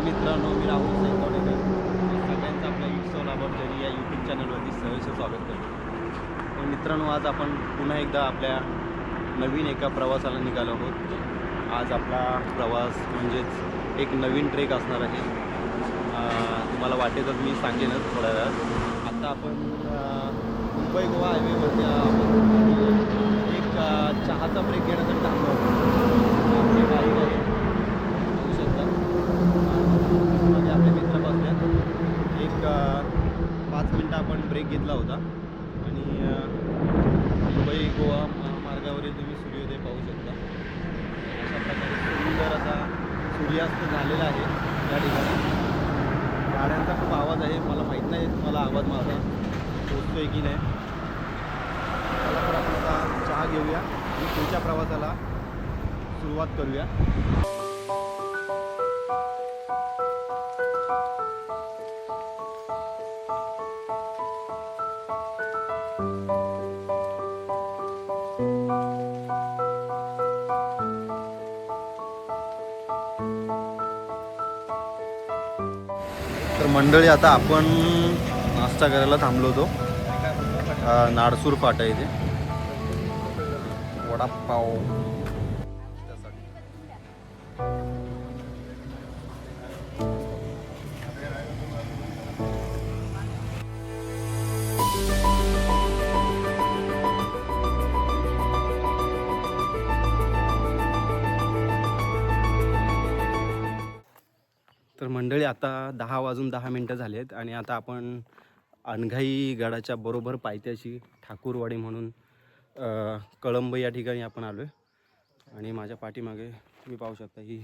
मित्रांनो, मी राहुल सैतवडेकर सगळ्यांचं आपल्या उत्सव लाभर्जरी या यूट्यूब चॅनलवरती सहर्ष स्वागत करतो. तर मित्रांनो, आज आपण पुन्हा एकदा आपल्या नवीन एका प्रवासाला निघालो आहोत. आज आपला प्रवास म्हणजेच एक नवीन ट्रेक असणार आहे. तुम्हाला वाटेतच मी सांगेनच थोड्या वेळात. आता आपण मुंबई गोवा हायवेवरती एक चहाचा ब्रेक घेण्यासाठी थांबलो आहोत. आपली बाईक आहे, होऊ शकतात मध्ये आपले मित्र बसल्यात. एक 5 मिनटं आपण ब्रेक घेतला होता आणि मुंबई गोवा महामार्गावरील तुम्ही सूर्योदय पाहू शकता. अशा प्रकारे सुंदर असा सूर्यास्त झालेला आहे या ठिकाणी. गाड्यांचा खूप आवाज आहे, मला माहीत नाही तुम्हाला आवाज माझा पोचतोय की नाही. चला तर आपण आता चहा घेऊया आणि पुढच्या प्रवासाला सुरुवात करूया. तर मंडळी, आता आपण नाश्ता करायला थांबलो होतो नाडसूर फाटा इथे. वडापाव तर मंडळी, आता 10:10 झाले आहेत आणि आता आपण अनघाई गडाच्या बरोबर पायथ्याशी ठाकूरवाडी म्हणून कळंब या ठिकाणी आपण आलो आहे. आणि माझ्या पाठीमागे तुम्ही पाहू शकता ही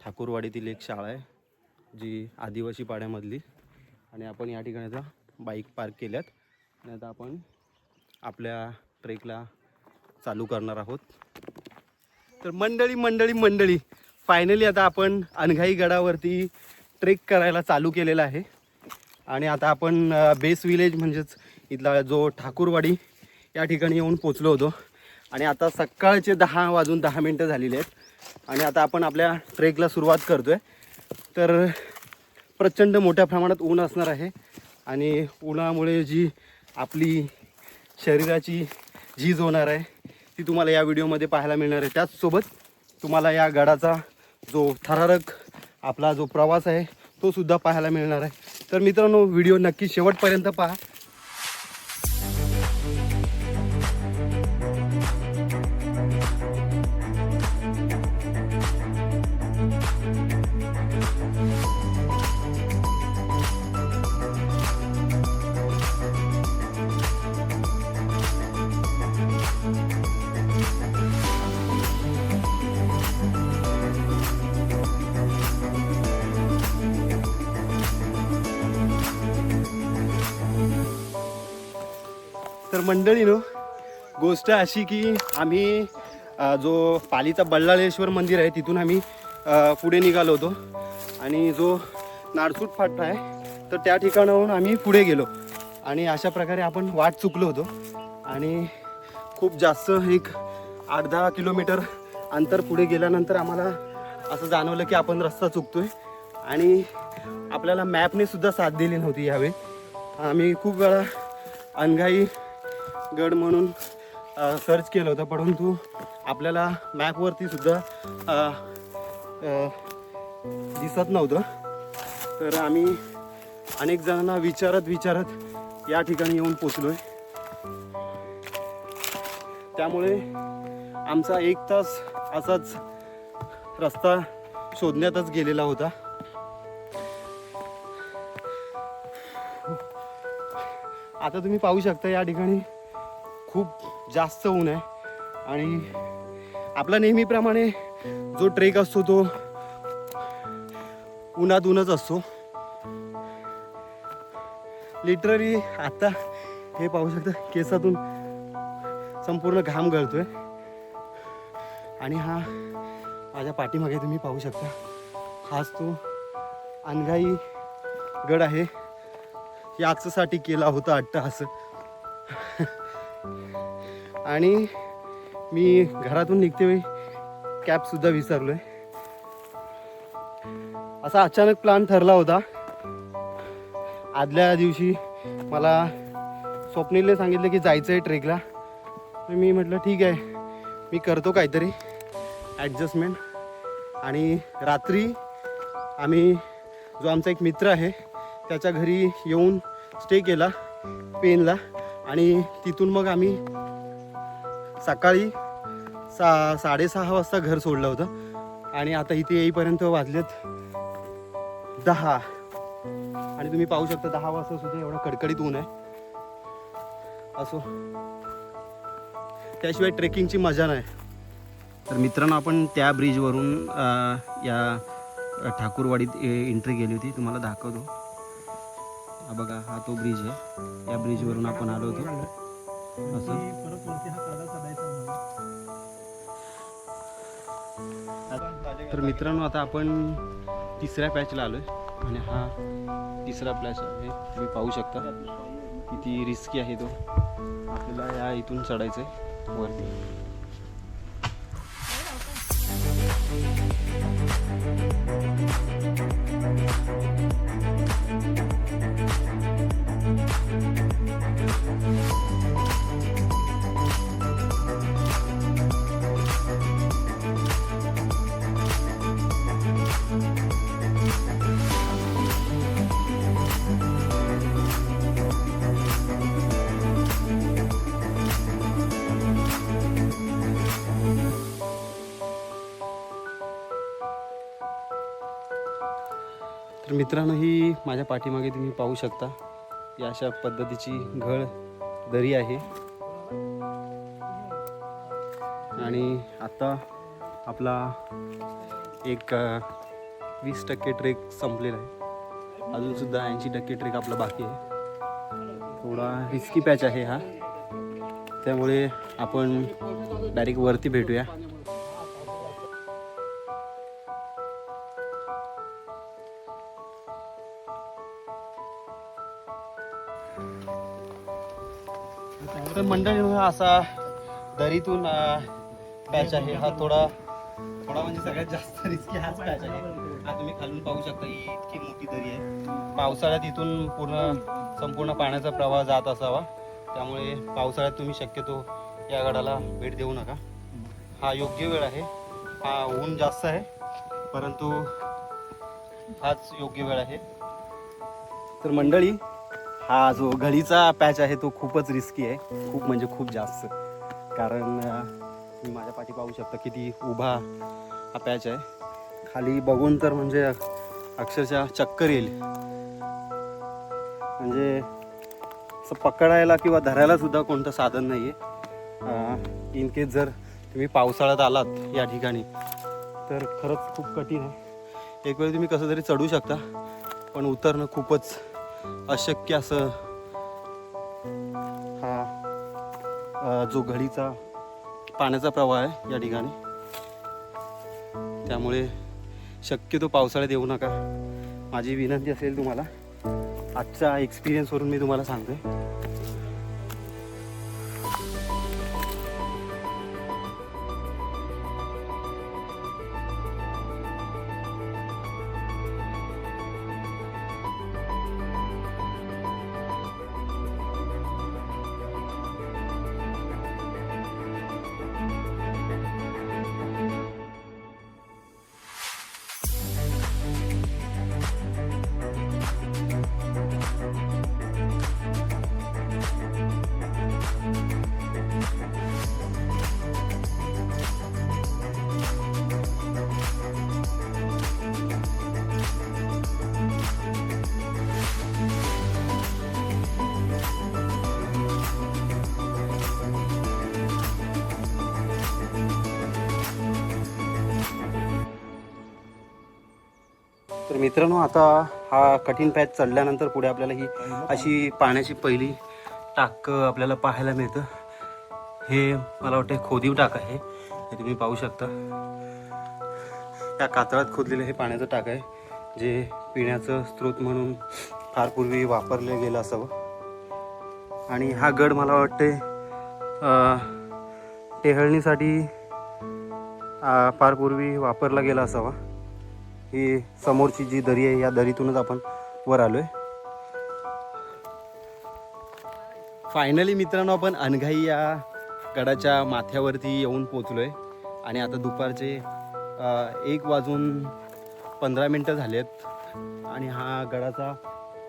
ठाकूरवाडीतील एक शाळा आहे जी आदिवासी पाड्यामधली. आणि आपण या ठिकाणी आता बाईक पार्क केल्यात आणि आता आपण आपल्या ट्रेकला चालू करणार आहोत. तर मंडळी फायनली आता आपण अनघाई गडावरती ट्रेक करायला चालू केलेला आहे. आणि आता आपण बेस विलेज म्हणजेच इथला जो ठाकूरवाडी या ठिकाणी येऊन पोचलो होतो. आणि आता सकाळचे 10:10 झालेले आहेत आणि आता आपण आपल्या ट्रेकला सुरुवात करतो आहे. तर प्रचंड मोठ्या प्रमाणात ऊन असणार आहे आणि उन्हामुळे जी आपली शरीराची झीज होणार आहे ती तुम्हाला या व्हिडिओमध्ये पाहायला मिळणार आहे. त्याचसोबत तुम्हाला या गडाचा जो थरारक आपला जो प्रवास आहे तो सुद्धा पाहायला मिळणार आहे. तर मित्रांनो, व्हिडिओ नक्की शेवटपर्यंत पहा. तर मंडळीनो, गोष्ट अशी की आम्ही जो पालीचा बल्लाळेश्वर मंदिर आहे तिथून आम्ही पुढे निघालो होतो. आणि जो नाडसूर फाटा आहे तर त्या ठिकाणाहून आम्ही पुढे गेलो आणि अशा प्रकारे आपण वाट चुकलो होतो. आणि खूप जास्त एक 8-10 किलोमीटर अंतर पुढे गेल्यानंतर आम्हाला असं जाणवलं की आपण रस्ता चुकतोय. आणि आपल्याला मॅपने सुद्धा साथ दिली नव्हती यावेळी. आम्ही खूप वेळा अनघाई गड म्हणून सर्च केलं होतं, परंतु आपल्याला मॅपवरती सुद्धा दिसत नव्हतं. तर आम्ही अनेक जणांना विचारत या ठिकाणी येऊन पोचलोय. त्यामुळे आमचा 1 तास असाच रस्ता शोधण्यातच गेलेला होता. आता तुम्ही पाहू शकता या ठिकाणी खूप जास्त ऊन आहे. आणि आपला नेहमीप्रमाणे जो ट्रेक असतो तो उन्हात असतो. लिटरली आता हे पाहू शकता केसातून संपूर्ण घाम गळतोय. आणि हा माझ्या पाठीमागे तुम्ही पाहू शकता हाच तो अनघाई गड आहे. याचसाठी केला होता अट्टहास. आणि मी घरातून निघते वेळी कॅप सुद्धा विसरलोय. असा अचानक प्लॅन ठरला होता. आदल्या दिवशी मला स्वप्नीलने सांगितलं की जायचं आहे ट्रेकला. तर मी म्हटलं ठीक आहे, मी करतो काहीतरी ॲडजस्टमेंट. आणि रात्री आम्ही जो आमचा एक मित्र आहे त्याच्या घरी येऊन स्टे केला पेनला. आणि तिथून मग आम्ही सकाळी 6:30 वाजता घर सोडलं होतं. आणि आता इथे येईपर्यंत वाजलेत 10. आणि तुम्ही पाहू शकता 10 वाजता सुद्धा एवढा कडकडीत ऊन आहे. असो, त्याशिवाय ट्रेकिंगची मजा नाही. तर मित्रांनो, आपण त्या ब्रिजवरून या ठाकूरवाडीत एंट्री केली होती. तुम्हाला दाखवतो. हा बघा, हा तो ब्रिज आहे. या ब्रिजवरून आपण आलो होतो. असं तर मित्रांनो, आता आपण तिसऱ्या पॅचला आलोय. आणि हा तिसरा प्लॅच आहे. तुम्ही पाहू शकता किती रिस्की आहे तो. आपल्याला या इथून चढायचं आहे वरती. तर मित्रांनो, ही माझ्या पाठीमागे तुम्ही पाहू शकता ही अशा पद्धतीची घळ दरी आहे. आणि आता आपला एक 20% ट्रेक संपलेला आहे. अजूनसुद्धा 80% ट्रेक आपला बाकी आहे. थोडा रिस्की पॅच आहे हा, त्यामुळे आपण डायरेक्ट वरती भेटूया. तर मंडळी, असा दरीतून पॅच आहे हा. थोडा म्हणजे सगळ्यात जास्त रिस्की हाच पॅच आहे. हा तुम्ही खालून पाहू शकता, ही इतकी मोठी दरी आहे. पावसाळ्यात इथून संपूर्ण पाण्याचा प्रवाह जात असावा. त्यामुळे पावसाळ्यात तुम्ही शक्यतो या गडाला भेट देऊ नका. हा योग्य वेळ आहे. हा ऊन जास्त आहे, परंतु हाच योग्य वेळ आहे. तर मंडळी, हा जो घळीचा पॅच आहे तो खूपच रिस्की आहे. खूप म्हणजे खूप जास्त. कारण तुम्ही माझ्या पाठी पाहू शकता किती उभा हा पॅच आहे. खाली बघून तर म्हणजे अक्षरशः चक्कर येईल. म्हणजे असं पकडायला किंवा धरायला सुद्धा कोणतं साधन नाही आहे. इन केस जर तुम्ही पावसाळ्यात आलात या ठिकाणी तर खरंच खूप कठीण आहे. एक वेळ तुम्ही कसं तरी चढू शकता, पण उतरणं खूपच अशक्य असं हा जो घडीचा पाण्याचा प्रवाह आहे या ठिकाणी. त्यामुळे शक्यतो पावसाळ्यात येऊ नका. माझी विनंती असेल तुम्हाला. आजच्या एक्सपिरियन्सवरून मी तुम्हाला सांगतोय. तर मित्रांनो, आता हा कठीण पॅच चढल्यानंतर पुढे आपल्याला ही अशी पाण्याची पहिली टाक आपल्याला पाहायला मिळतं. हे मला वाटतं खोदीव टाक आहे. हे तुम्ही पाहू शकता. या कातळात खोदलेलं हे पाण्याचं टाक आहे, जे पिण्याचं स्रोत म्हणून फार पूर्वी वापरलं गेलं असावं. आणि हा गड मला वाटते टेहळणीसाठी फार पूर्वी वापरला गेला असावा. ही समोरची जी दरी आहे या दरीतूनच आपण वर आलोय. फायनली मित्रांनो आपण अनघाई या गडाच्या माथ्यावरती येऊन पोचलोय आणि आता दुपारचे 1:15 झालेत आणि हा गडाचा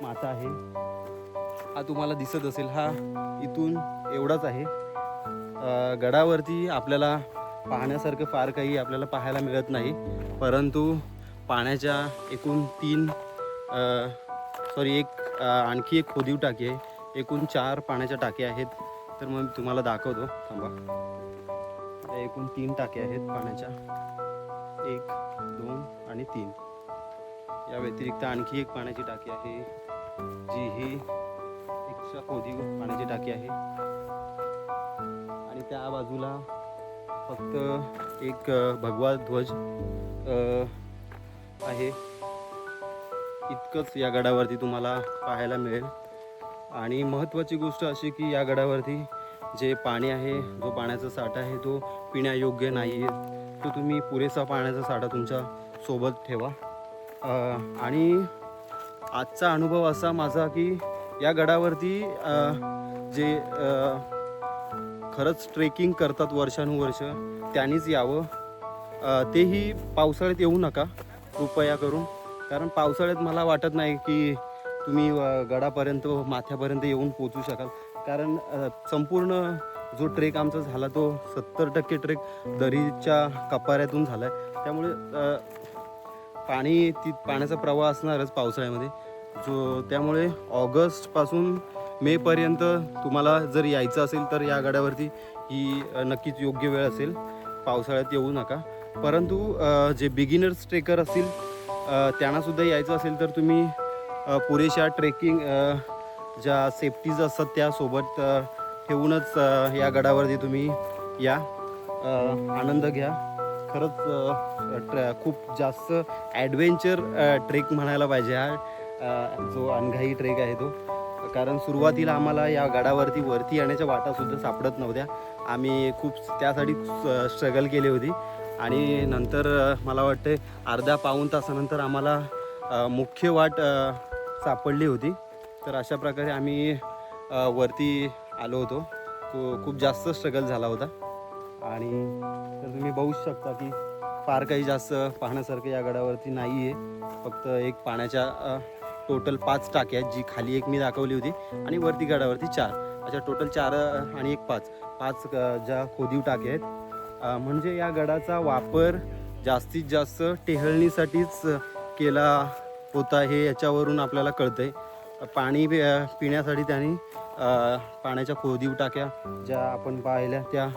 माथा आहे. हा तुम्हाला दिसत असेल, हा इथून एवढाच आहे. गडावरती आपल्याला पाहण्यासारखं फार काही आपल्याला पाहायला मिळत नाही, परंतु पाण्याच्या एकूण आणखी एक खोदीव टाकी आहे. एकूण 4 पाण्याच्या टाक्या आहेत. तर मग तुम्हाला दाखवतो, थांबा. एकूण 3 टाक्या आहेत पाण्याच्या, 1, 2 आणि 3. या व्यतिरिक्त आणखी एक पाण्याची टाकी आहे, जी ही एक्स्ट्रा खोदीव पाण्याची टाकी आहे. आणि त्या बाजूला फक्त एक भगवा ध्वज आहे. इतकंच या गडावरती तुम्हाला पाहायला मिळेल. आणि महत्त्वाची गोष्ट अशी की या गडावरती जे पाणी आहे, जो पाण्याचा साठा आहे, तो पिण्यायोग्य नाही आहे. तो तुम्ही पुरेसा पाण्याचा साठा तुमच्या सोबत ठेवा. आणि आजचा अनुभव असा माझा की या गडावरती जे खरंच ट्रेकिंग करतात वर्षानुवर्ष त्यांनीच यावं. तेही पावसाळ्यात येऊ नका कृपया करून, कारण पावसाळ्यात मला वाटत नाही की तुम्ही गडापर्यंत माथ्यापर्यंत येऊन पोचू शकाल. कारण संपूर्ण जो ट्रेक आमचा झाला तो 70% ट्रेक दरीच्या कपाऱ्यातून झाला आहे. त्यामुळे पाण्याचा प्रवाह असणारच पावसाळ्यामध्ये. त्यामुळे ऑगस्टपासून मेपर्यंत तुम्हाला जर यायचं असेल तर या गडावरती ही नक्कीच योग्य वेळ असेल. पावसाळ्यात येऊ नका. परंतु जे बिगिनर्स ट्रेकर असतील त्यांनासुद्धा यायचं असेल तर तुम्ही पुरेशा ट्रेकिंग ज्या सेफ्टीज असतात त्यासोबत ठेवूनच या गडावरती तुम्ही या, आनंद घ्या. खरंच खूप जास्त ॲडव्हेंचर ट्रेक म्हणायला पाहिजे हा जो अनघाई ट्रेक आहे तो. कारण सुरुवातीला आम्हाला या गडावरती वरती येण्याच्या वाटासुद्धा सापडत नव्हत्या. आम्ही खूप त्यासाठी स्ट्रगल केली होती आणि नंतर मला वाटते अर्धा पाऊण तासानंतर आम्हाला मुख्य वाट सापडली होती. तर अशा प्रकारे आम्ही वरती आलो होतो. खूप जास्त स्ट्रगल झाला होता. आणि तर तुम्ही बघू शकता की फार काही जास्त पाहण्यासारखं या गडावरती नाही आहे. फक्त एक पाण्याच्या टोटल 5 टाक्या आहेत, जी खाली एक मी दाखवली होती आणि वरती गडावरती 4. अशा टोटल 4 आणि एक 5 ज्या खोदीव टाक्या आहेत. म्हणजे या गडाचा वापर जास्तीत जास्त टेहळणीसाठीच केला होता हे याच्यावरून आपल्याला कळतंय. पाणी पिण्यासाठी त्यांनी पाण्याच्या खोदीव टाक्या ज्या आपण पाहिल्या त्या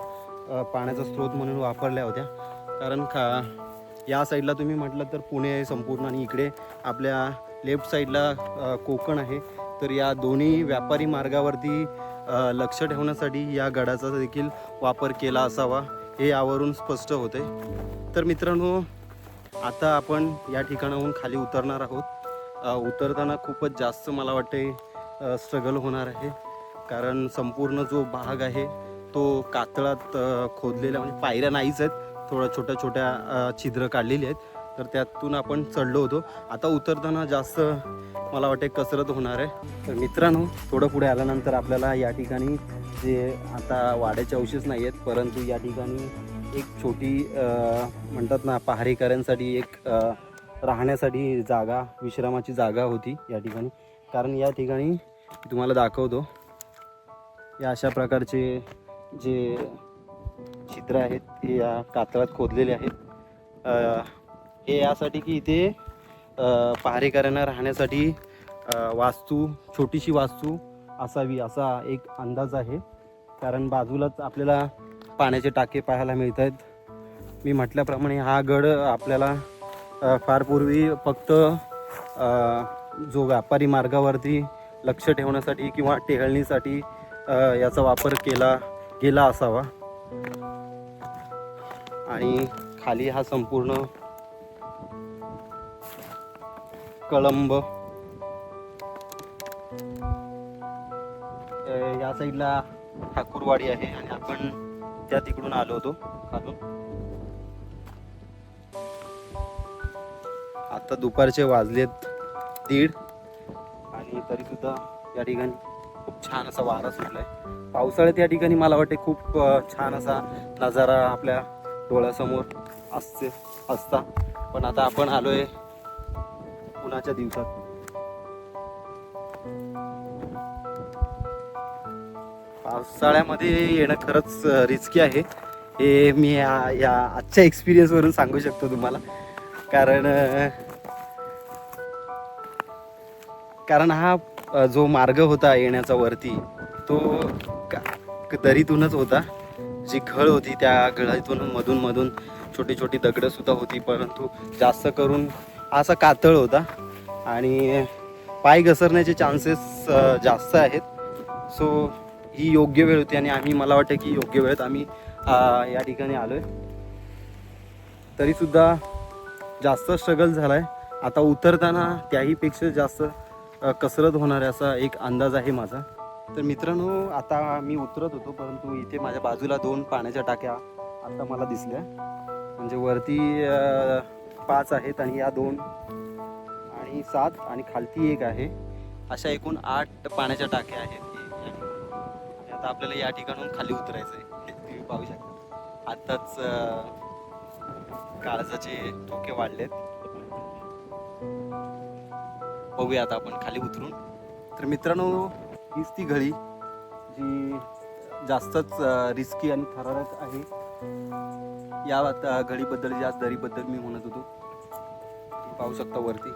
पाण्याचा स्रोत म्हणून वापरल्या होत्या. कारण या साईडला तुम्ही म्हटलं तर पुणे आहे संपूर्ण आणि इकडे आपल्या लेफ्ट साईडला कोकण आहे. तर या दोन्ही व्यापारी मार्गावरती लक्ष ठेवण्यासाठी या गडाचा देखील वापर केला असावा हे यावरून स्पष्ट होते. तर मित्रांनो, आता आपण या ठिकाणाहून खाली उतरणार आहोत. उतरताना खूपच जास्त मला वाटते स्ट्रगल होणार आहे. कारण संपूर्ण जो भाग आहे तो कातळात खोदलेला, म्हणजे पायऱ्या नाहीच आहेत, थोड्या छोट्या छोट्या छिद्र काढलेली आहेत. तर त्यातून आपण चढलो होतो. आता उतरताना जास्त मला वाटते कसरत होणार आहे. तर मित्रांनो, थोडं पुढे आल्यानंतर आपल्याला या ठिकाणी जे आता वाड्याचे अवशेष नाही आहेत, परंतु या ठिकाणी एक छोटी म्हणतात ना पहारेकऱ्यांसाठी एक राहण्यासाठी जागा, विश्रामाची जागा होती या ठिकाणी. कारण या ठिकाणी तुम्हाला दाखवतो, या अशा प्रकारचे जे चित्र आहेत हे या कातळात खोदलेले आहेत. हे यासाठी की इथे पहारेकऱ्यांना राहण्यासाठी छोटीशी वास्तू असावी असा एक अंदाज आहे. कारण बाजूलाच आपल्याला पाण्याचे टाके पाहायला मिळत आहेत. मी म्हटल्याप्रमाणे हा गड आपल्याला फार पूर्वी फक्त जो व्यापारी मार्गावरती लक्ष ठेवण्यासाठी किंवा टेहळणीसाठी याचा वापर केला गेला असावा. आणि खाली हा संपूर्ण कळंब, या साईडला ठाकूरवाडी आहे आणि आपण त्या तिकडून आलो होतो खालून. आता दुपारचे वाजलेत 1:30 आणि तरीसुद्धा या ठिकाणी खूप छान असा वारा सुटला आहे. पावसाळ्यात या ठिकाणी मला वाटते खूप छान असा नजारा आपल्या डोळ्यासमोर असता. पण आता आपण आलोय उन्हाच्या दिवसात. पावसाळ्यामध्ये येणं खरंच रिस्की आहे हे मी या आजच्या एक्सपिरियन्सवरून सांगू शकतो तुम्हाला. कारण हा जो मार्ग होता येण्याचा वरती तो दरीतूनच होता. जी घळ होती त्या घळातून मधून छोटी छोटी दगडं सुद्धा होती, परंतु जास्त करून असा कातळ होता आणि पाय घसरण्याचे चान्सेस जास्त आहेत. सो ही योग्य वेळ होती आणि मला वाटतं की योग्य वेळेत आम्ही या ठिकाणी आलोय. तरीसुद्धा जास्त स्ट्रगल झाला आहे. आता उतरताना त्याहीपेक्षा जास्त कसरत होणार आहे असा एक अंदाज आहे माझा. तर मित्रांनो, आता मी उतरत होतो, परंतु इथे माझ्या बाजूला 2 पाण्याच्या टाक्या आता मला दिसल्या. म्हणजे वरती 5 आहेत आणि या 2 आणि 7 आणि खालती 1 आहे. अशा एकूण 8 पाण्याच्या टाक्या आहेत. आणि आता आपल्याला या ठिकाणून खाली उतरायचं आहे. तुम्ही पाहू शकता आत्ताच काळजाचे ठोके वाढलेत. बघूया आता आपण खाली उतरून. तर मित्रांनो, हीच ती घळी जी जास्तच रिस्की आणि थरारक आहे. या घळीबद्दल, या दरीबद्दल मी म्हणत होतो. पाहू शकता वरती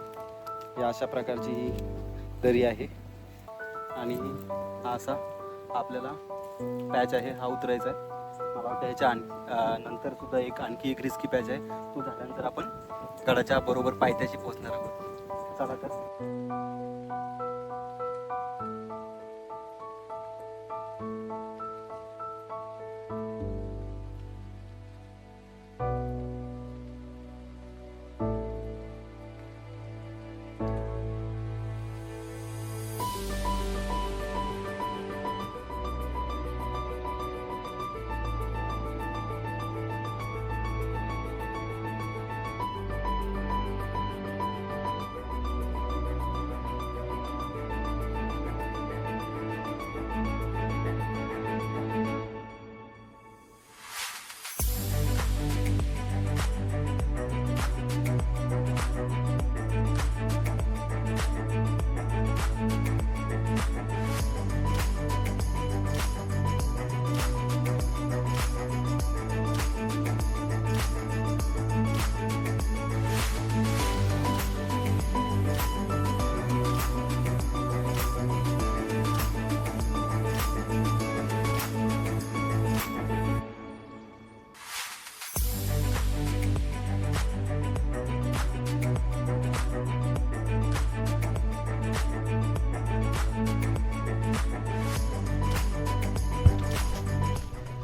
या अशा प्रकारची ही दरी आहे आणि हा असा आपल्याला पॅच आहे, हा उतरायचा आहे. मला वाटतं ह्याच्या नंतर सुद्धा आणखी एक रिस्की पॅच आहे. तो झाल्यानंतर आपण गडाच्या बरोबर पायथ्याशी पोहोचणार आहोत. चला तर.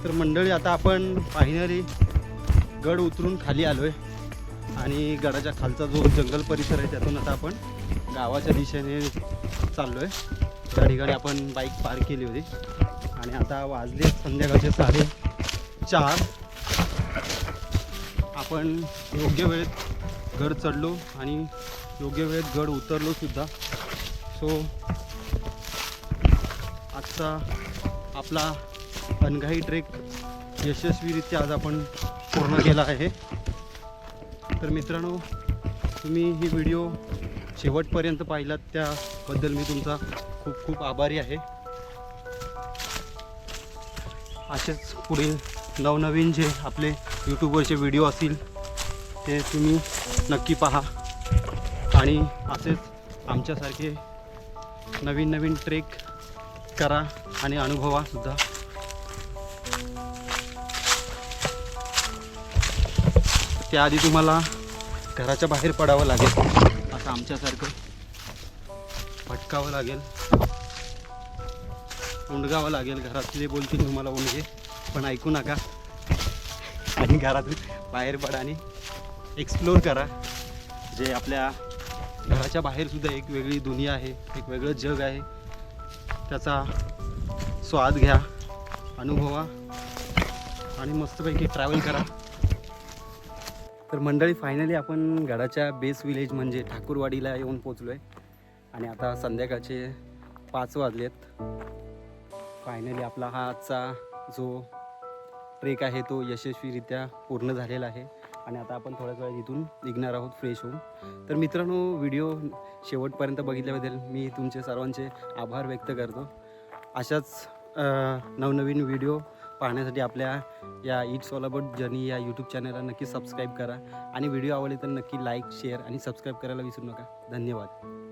तर मंडळी, आता आपण फायनली गड उतरून खाली आलोय आणि गडाच्या खालचा जो जंगल परिसर आहे त्यातून आता आपण गावाच्या दिशेने चाललोय. त्या ठिकाणी आपण बाईक पार्क केली होती आणि आता वाजले संध्याकाळचे 4:30. आपण योग्य वेळेत गड चढलो आणि योग्य वेळेत गड उतरलो सुद्धा. सो आजचा आपला अनघाई ट्रेक यशस्वीरित्या आज आपण पूर्ण केला आहे. तर मित्रांनो, तुम्ही ही व्हिडिओ शेवटपर्यंत पाहिलात त्याबद्दल मी तुमचा खूप खूप आभारी आहे. असेच पुढील नवनवीन जे आपले यूट्यूबवरचे व्हिडिओ असतील ते तुम्ही नक्की पहा आणि असेच आमच्यासारखे नवीन नवीन ट्रेक करा आणि अनुभवासुद्धा. त्याआधी तुम्हाला घराच्या बाहेर पडावं लागेल, असं आमच्यासारखं भटकावं लागेल, उंडगावं लागेल. घरातले बोलतील तुम्हाला उंडगे, पण ऐकू नका आणि घरातून बाहेर पडा आणि एक्सप्लोर करा. जे आपल्या घराच्या बाहेरसुद्धा एक वेगळी दुनिया आहे, एक वेगळं जग आहे. त्याचा स्वाद घ्या, अनुभवा आणि मस्तपैकी ट्रॅव्हल करा. तर मंडळी फायनली आपण गडाच्या बेस विलेज म्हणजे ठाकूरवाडीला येऊन पोचलो आहे आणि आता संध्याकाळचे 5 वाजलेत. फायनली आपला हा आजचा जो ट्रेक आहे तो यशस्वीरित्या पूर्ण झालेला आहे आणि आता आपण थोड्याच वेळात इथून निघणार आहोत फ्रेश होऊन. तर मित्रांनो, व्हिडिओ शेवटपर्यंत बघितल्याबद्दल मी तुमचे सर्वांचे आभार व्यक्त करतो. अशाच नवनवीन व्हिडिओ पाहण्यासाठी आपल्या या इट्स ऑल अबाउट जर्नी या यूट्यूब चॅनलला नक्की सबस्क्राईब करा आणि व्हिडिओ आवडले तर नक्की लाईक, शेअर आणि सबस्क्राईब करायला विसरू नका. धन्यवाद.